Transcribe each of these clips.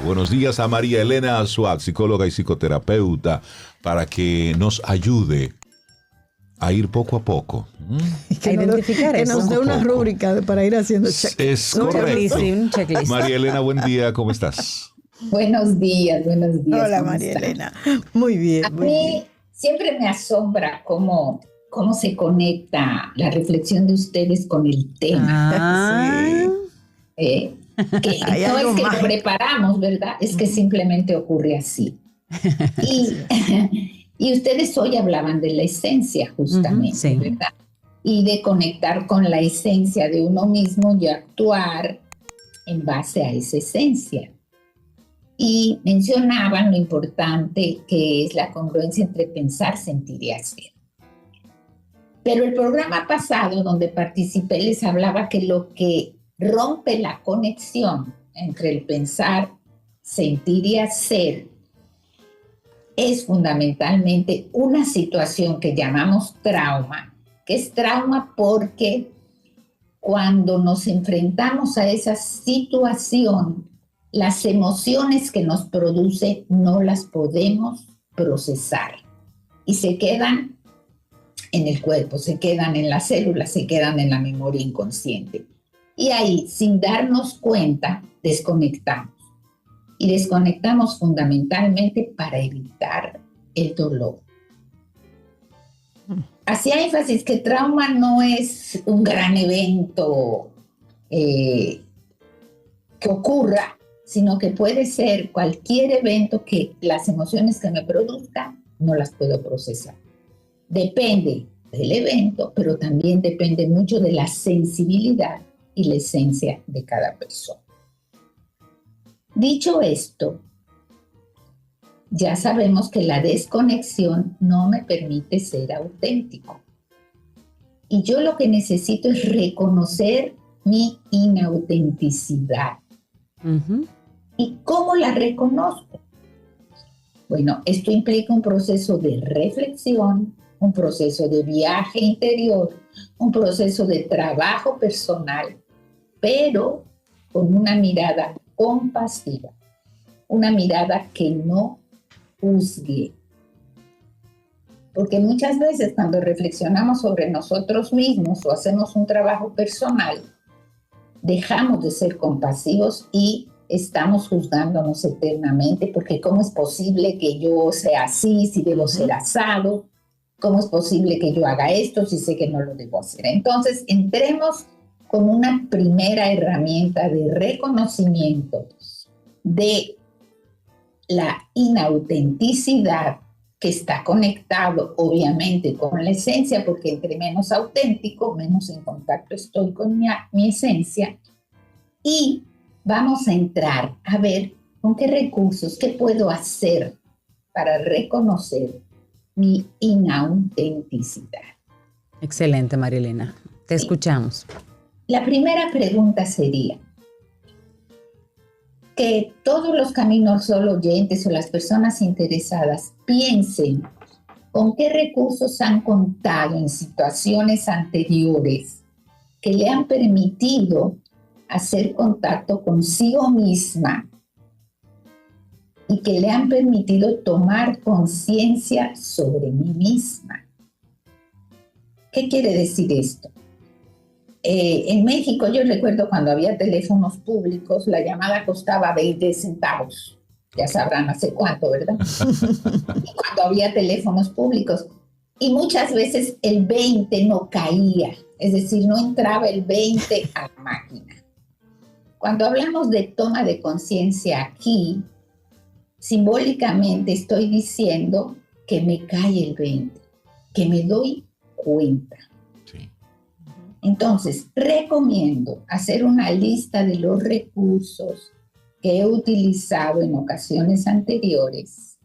Buenos días a María Elena Azuat, psicóloga y psicoterapeuta, para que nos ayude a ir poco a poco. A identificar que eso. nos dé una rúbrica para ir haciendo check. Es Un correcto. checklist, sí, un checklist. María Elena, buen día, ¿cómo estás? Buenos días, buenos días. Hola ¿cómo María están? Elena. Muy bien, A muy bien. mí siempre me asombra cómo se conecta la reflexión de ustedes con el tema. Ah, ¿eh? Que Hay no algo es que lo mágico. preparamos, ¿verdad? Es que simplemente ocurre así. Y, y ustedes hoy hablaban de la esencia, justamente, sí. ¿verdad? Y de conectar con la esencia de uno mismo y actuar en base a esa esencia. Y mencionaban lo importante que es la congruencia entre pensar, sentir y hacer. Pero el programa pasado donde participé les hablaba que lo que rompe la conexión entre el pensar, sentir y hacer es fundamentalmente una situación que llamamos trauma, que es trauma porque cuando nos enfrentamos a esa situación, las emociones que nos produce no las podemos procesar y se quedan en el cuerpo, se quedan en las células, se quedan en la memoria inconsciente. Y ahí, sin darnos cuenta, desconectamos. Y desconectamos fundamentalmente para evitar el dolor. Hacía énfasis que trauma no es un gran evento que ocurra, sino que puede ser cualquier evento que las emociones que me produzcan no las puedo procesar. Depende del evento, pero también depende mucho de la sensibilidad y la esencia de cada persona. Dicho esto, ya sabemos que la desconexión no me permite ser auténtico. Y yo lo que necesito es reconocer mi inautenticidad. ¿Y cómo la reconozco? Bueno, esto implica un proceso de reflexión, un proceso de viaje interior, un proceso de trabajo personal, pero con una mirada compasiva, una mirada que no juzgue. Porque muchas veces cuando reflexionamos sobre nosotros mismos o hacemos un trabajo personal, dejamos de ser compasivos y estamos juzgándonos eternamente, porque ¿cómo es posible que yo sea así si debo ser asado? ¿Cómo es posible que yo haga esto si sé que no lo debo hacer? Entonces, entremos con una primera herramienta de reconocimiento de la inautenticidad que está conectado obviamente con la esencia, porque entre menos auténtico, menos en contacto estoy con mi esencia. Y vamos a entrar a ver con qué recursos, qué puedo hacer para reconocer mi inautenticidad. Excelente, María Elena. Te escuchamos. La primera pregunta sería que todos los Caminos Sol oyentes o las personas interesadas piensen con qué recursos han contado en situaciones anteriores que le han permitido hacer contacto consigo misma y que le han permitido tomar conciencia sobre mí misma. ¿Qué quiere decir esto? En México yo recuerdo cuando había teléfonos públicos, la llamada costaba 20 centavos. Ya sabrán hace cuánto, ¿verdad? Y cuando había teléfonos públicos. Y muchas veces el 20 no caía, es decir, no entraba el 20 a la máquina. Cuando hablamos de toma de conciencia aquí, simbólicamente estoy diciendo que me cae el 20, que me doy cuenta. Sí. Entonces, recomiendo hacer una lista de los recursos que he utilizado en ocasiones anteriores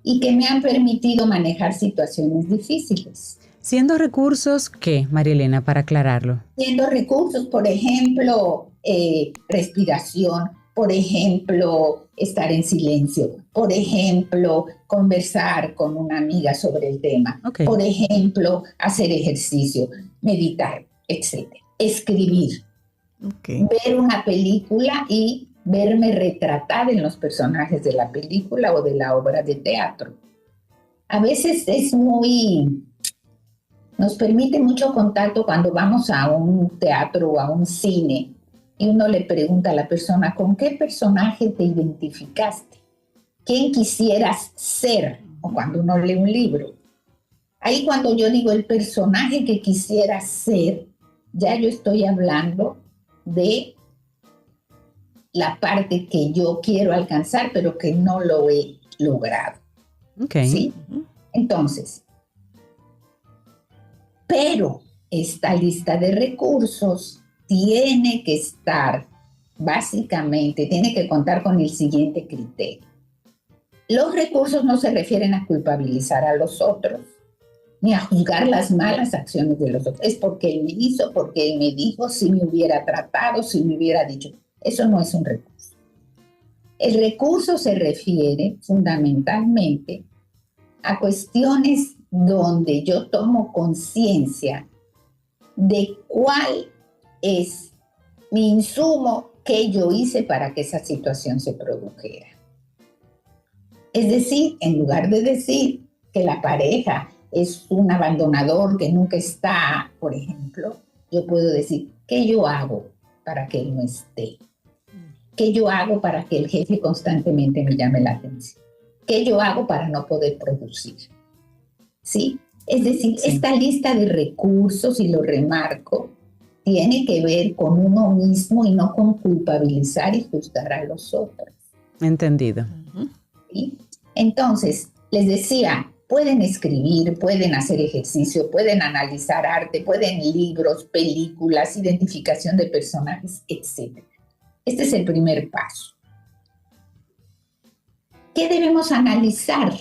y que me han permitido manejar situaciones difíciles. Siendo recursos, ¿qué, María Elena, para aclararlo? Siendo recursos, por ejemplo, respiración, por ejemplo, estar en silencio, por ejemplo, conversar con una amiga sobre el tema, por ejemplo, hacer ejercicio, meditar, etc. Escribir, ver una película y verme retratada en los personajes de la película o de la obra de teatro. A veces nos permite mucho contacto cuando vamos a un teatro o a un cine y uno le pregunta a la persona, ¿con qué personaje te identificaste? ¿Quién quisieras ser? O cuando uno lee un libro. Ahí cuando yo digo el personaje que quisiera ser, ya yo estoy hablando de la parte que yo quiero alcanzar, pero que no lo he logrado. Okay. ¿Sí? Entonces, pero esta lista de recursos tiene que estar, básicamente, tiene que contar con el siguiente criterio. Los recursos no se refieren a culpabilizar a los otros, ni a juzgar las malas acciones de los otros. Es porque él me hizo, porque él me dijo, si me hubiera tratado, si me hubiera dicho. Eso no es un recurso. El recurso se refiere fundamentalmente a cuestiones donde yo tomo conciencia de cuál es mi insumo que yo hice para que esa situación se produjera. Es decir, en lugar de decir que la pareja es un abandonador que nunca está, por ejemplo, yo puedo decir, ¿qué yo hago para que él no esté? ¿Qué yo hago para que el jefe constantemente me llame la atención? ¿Qué yo hago para no poder producir? ¿Sí? Es decir, sí. Esta lista de recursos, y lo remarco, tiene que ver con uno mismo y no con culpabilizar y juzgar a los otros. Entendido. ¿Sí? Entonces, les decía, pueden escribir, pueden hacer ejercicio, pueden analizar arte, pueden libros, películas, identificación de personajes, etc. Este es el primer paso. ¿Qué debemos analizar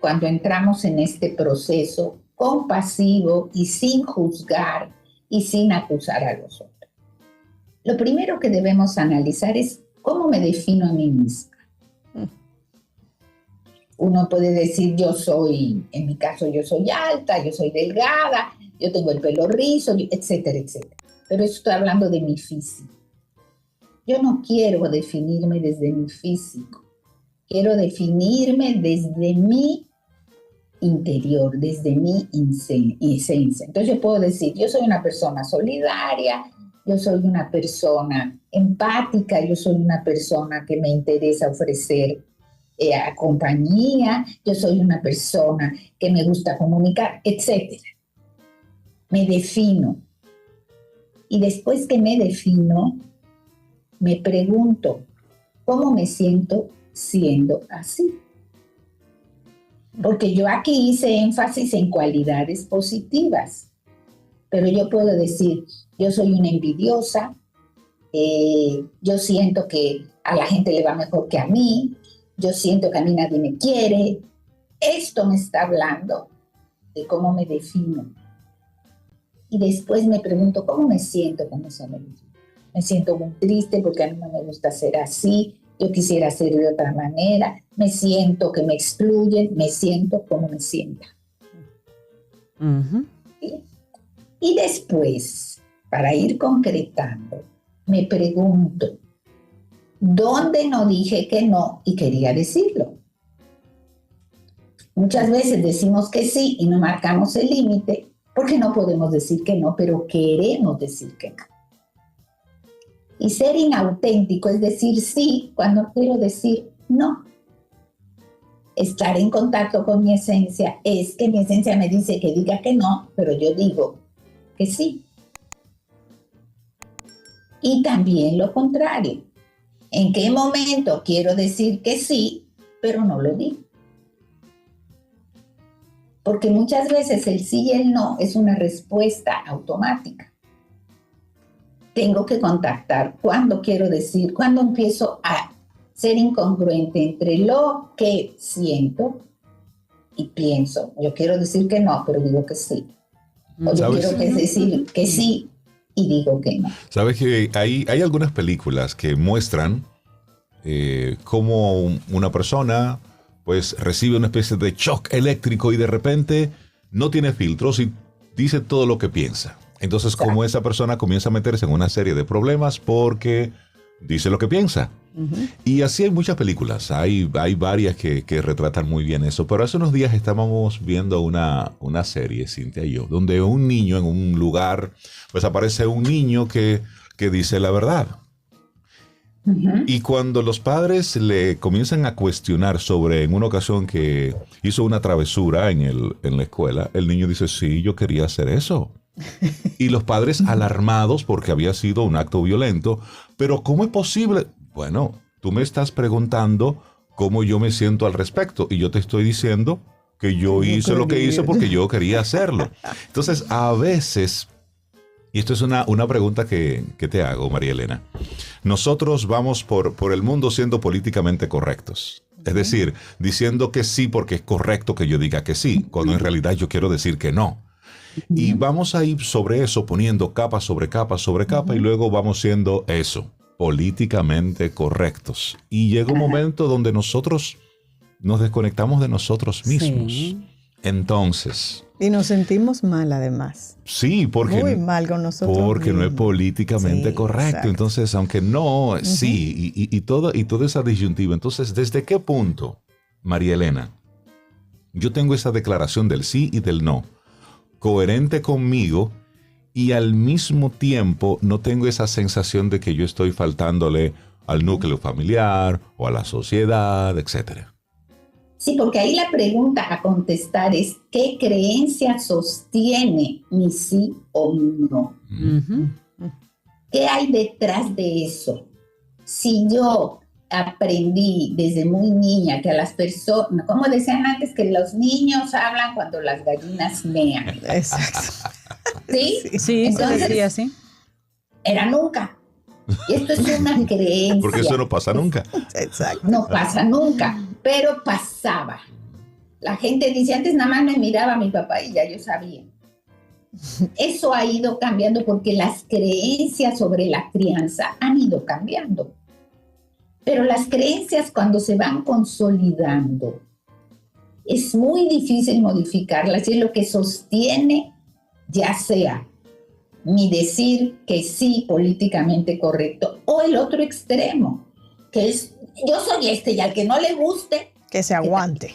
cuando entramos en este proceso compasivo y sin juzgar y sin acusar a los otros? Lo primero que debemos analizar es cómo me defino a mí misma. Uno puede decir, en mi caso, yo soy alta, yo soy delgada, yo tengo el pelo rizo, etcétera, etcétera. Pero eso estoy hablando de mi físico. Yo no quiero definirme desde mi físico. Quiero definirme desde mi interior, desde mi esencia. Entonces yo puedo decir, yo soy una persona solidaria, yo soy una persona empática, yo soy una persona que me interesa ofrecer compañía, yo soy una persona que me gusta comunicar, etc. Me defino. Y después que me defino, me pregunto, ¿cómo me siento siendo así? Porque yo aquí hice énfasis en cualidades positivas, pero yo puedo decir, yo soy una envidiosa, yo siento que a la gente le va mejor que a mí, yo siento que a mí nadie me quiere. Esto me está hablando de cómo me defino. Y después me pregunto, ¿cómo me siento con esa definición? Me siento muy triste porque a mí no me gusta ser así, yo quisiera ser de otra manera, me siento que me excluyen, me siento como me sienta. ¿Sí? Y después, para ir concretando, me pregunto, ¿dónde no dije que no y quería decirlo? Muchas veces decimos que sí y no marcamos el límite porque no podemos decir que no, pero queremos decir que no. Y ser inauténtico es decir sí cuando quiero decir no. Estar en contacto con mi esencia es que mi esencia me dice que diga que no, pero yo digo que sí. Y también lo contrario. ¿En qué momento quiero decir que sí, pero no lo digo? Porque muchas veces el sí y el no es una respuesta automática. Tengo que contactar cuando quiero decir, cuando empiezo a ser incongruente entre lo que siento y pienso. Yo quiero decir que no, pero digo que sí. O yo quiero decir que sí y digo que no. Sabes que hay algunas películas que muestran cómo una persona pues recibe una especie de shock eléctrico y de repente no tiene filtros y dice todo lo que piensa. Entonces, como esa persona comienza a meterse en una serie de problemas porque dice lo que piensa. Y así hay muchas películas, hay varias que retratan muy bien eso. Pero hace unos días estábamos viendo una serie, Cintia y yo, donde un niño en un lugar, pues aparece un niño que dice la verdad. Y cuando los padres le comienzan a cuestionar sobre, en una ocasión que hizo una travesura en la escuela, el niño dice, sí, yo quería hacer eso. Y los padres alarmados porque había sido un acto violento, pero ¿cómo es posible? Bueno, tú me estás preguntando cómo yo me siento al respecto y yo te estoy diciendo que yo hice lo que hice porque yo quería hacerlo. Entonces, a veces, y esto es una pregunta que te hago, María Elena, nosotros vamos por el mundo siendo políticamente correctos. Es decir, diciendo que sí porque es correcto que yo diga que sí, cuando en realidad yo quiero decir que no. Y vamos a ir sobre eso, poniendo capa sobre capa sobre capa, y luego vamos siendo eso, políticamente correctos. Y llega un momento donde nosotros nos desconectamos de nosotros mismos. Sí. Entonces... Y nos sentimos mal, además. Sí, porque... Muy mal con nosotros porque no es mismos. políticamente Sí, correcto. exacto. Entonces, aunque no, sí, y toda esa disyuntiva. Entonces, ¿desde qué punto, María Elena, yo tengo esa declaración del sí y del no, coherente conmigo, y al mismo tiempo no tengo esa sensación de que yo estoy faltándole al núcleo familiar o a la sociedad, etcétera? Sí, porque ahí la pregunta a contestar es, ¿qué creencia sostiene mi sí o mi no? Ujú. ¿Qué hay detrás de eso? Si yo aprendí desde muy niña que a las personas, como decían antes, que los niños hablan cuando las gallinas mean. Exacto. ¿Sí? Sí, se Entonces, decía así. era nunca. Y esto es una creencia. Porque eso no pasa nunca. Exacto. No pasa nunca, pero pasaba. La gente dice, antes nada más me miraba a mi papá y ya yo sabía. Eso ha ido cambiando porque las creencias sobre la crianza han ido cambiando. Pero las creencias cuando se van consolidando, es muy difícil modificarlas y es lo que sostiene, ya sea mi decir que sí políticamente correcto o el otro extremo, que es yo soy y al que no le guste, Que se aguante.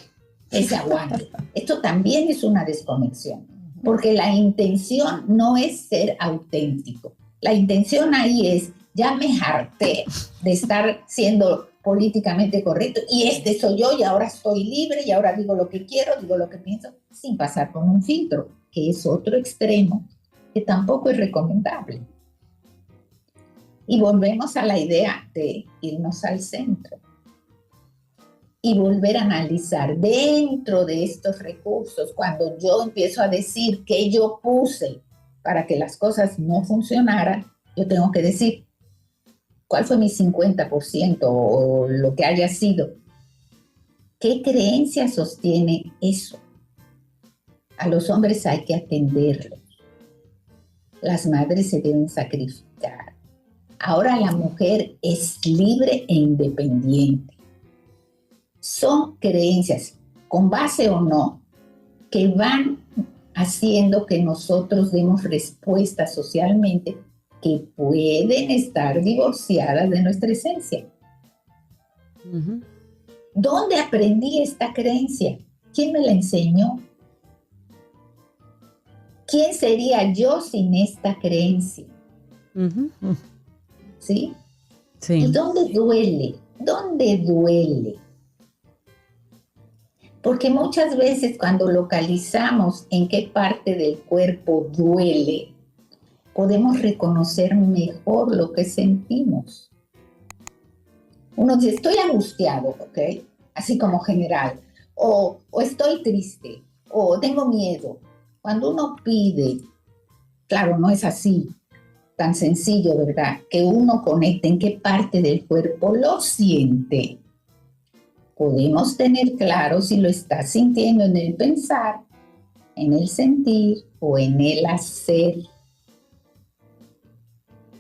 que se aguante. Esto también es una desconexión, porque la intención no es ser auténtico. La intención ahí es, ya me harté de estar siendo políticamente correcto y este soy yo y ahora estoy libre y ahora digo lo que quiero, digo lo que pienso, sin pasar por un filtro, que es otro extremo que tampoco es recomendable. Y volvemos a la idea de irnos al centro y volver a analizar dentro de estos recursos, cuando yo empiezo a decir que yo puse para que las cosas no funcionaran, yo tengo que decir cuál fue mi 50% o lo que haya sido. ¿Qué creencia sostiene eso? A los hombres hay que atenderlos. Las madres se deben sacrificar. Ahora la mujer es libre e independiente. Son creencias, con base o no, que van haciendo que nosotros demos respuestas socialmente que pueden estar divorciadas de nuestra esencia. Ujú. ¿Dónde aprendí esta creencia? ¿Quién me la enseñó? ¿Quién sería yo sin esta creencia? Ujú. ¿Sí? Sí. ¿Y dónde duele? ¿Dónde duele? Porque muchas veces cuando localizamos en qué parte del cuerpo duele, podemos reconocer mejor lo que sentimos. Uno dice, estoy angustiado, ¿ok? Así como general. O estoy triste, o tengo miedo. Cuando uno pide, claro, no es así, tan sencillo, ¿verdad? Que uno conecte en qué parte del cuerpo lo siente. Podemos tener claro si lo está sintiendo en el pensar, en el sentir o en el hacer.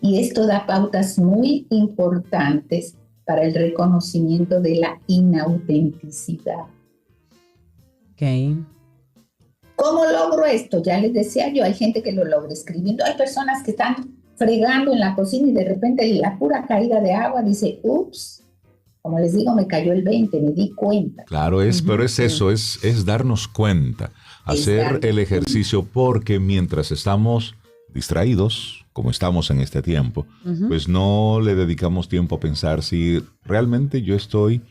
Y esto da pautas muy importantes para el reconocimiento de la inautenticidad. Ok. ¿Cómo logro esto? Ya les decía yo, hay gente que lo logra escribiendo. Hay personas que están fregando en la cocina y de repente la pura caída de agua dice, ups, como les digo, me cayó el 20, me di cuenta. Claro, pero es eso, es darnos cuenta, hacer Exacto. el ejercicio, porque mientras estamos distraídos, como estamos en este tiempo, pues no le dedicamos tiempo a pensar si realmente yo estoy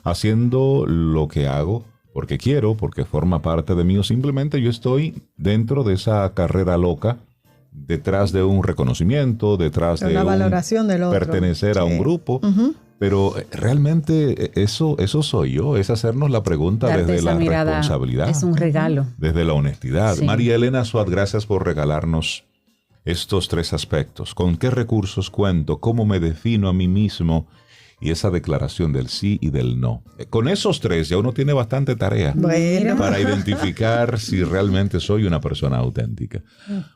haciendo lo que hago porque quiero, porque forma parte de mí, o simplemente yo estoy dentro de esa carrera loca, detrás de un reconocimiento, detrás de Una un valoración del otro. pertenecer a un Sí. grupo. Pero realmente eso soy yo, es hacernos la pregunta Darte desde esa la mirada responsabilidad, es un regalo. desde la honestidad. Sí. María Elena Suat, gracias por regalarnos estos 3 aspectos. ¿Con qué recursos cuento? ¿Cómo me defino a mí mismo? Y esa declaración del sí y del no. Con esos 3 ya uno tiene bastante tarea Bueno, para identificar si realmente soy una persona auténtica.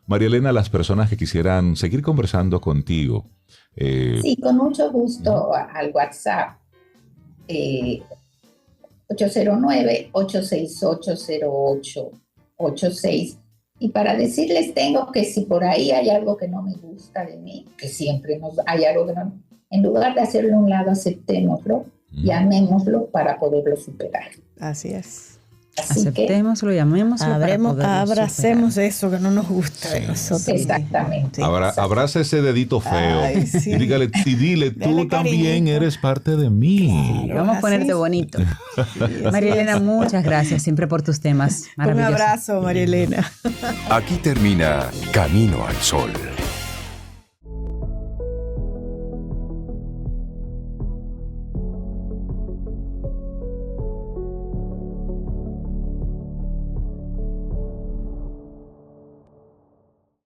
María Elena, las personas que quisieran seguir conversando contigo, Sí, con mucho gusto al WhatsApp 809-868-0886. Y para decirles tengo que si por ahí hay algo que no me gusta de mí, que siempre hay algo que no, en lugar de hacerlo a un lado, aceptémoslo y amémoslo para poderlo superar. así es. Así que, Aceptémoslo, llamémoslo para poderlo Abracemos superar. eso que no nos gusta de Sí. nosotros. exactamente. abraza ese dedito feo Ay, sí. y dile, tú Dale también cariñito. eres parte de mí. Claro. Vamos a ponerte Así. bonito. María Elena, muchas gracias siempre por tus temas Un maravillosos. abrazo, María Elena. Aquí termina Camino al Sol.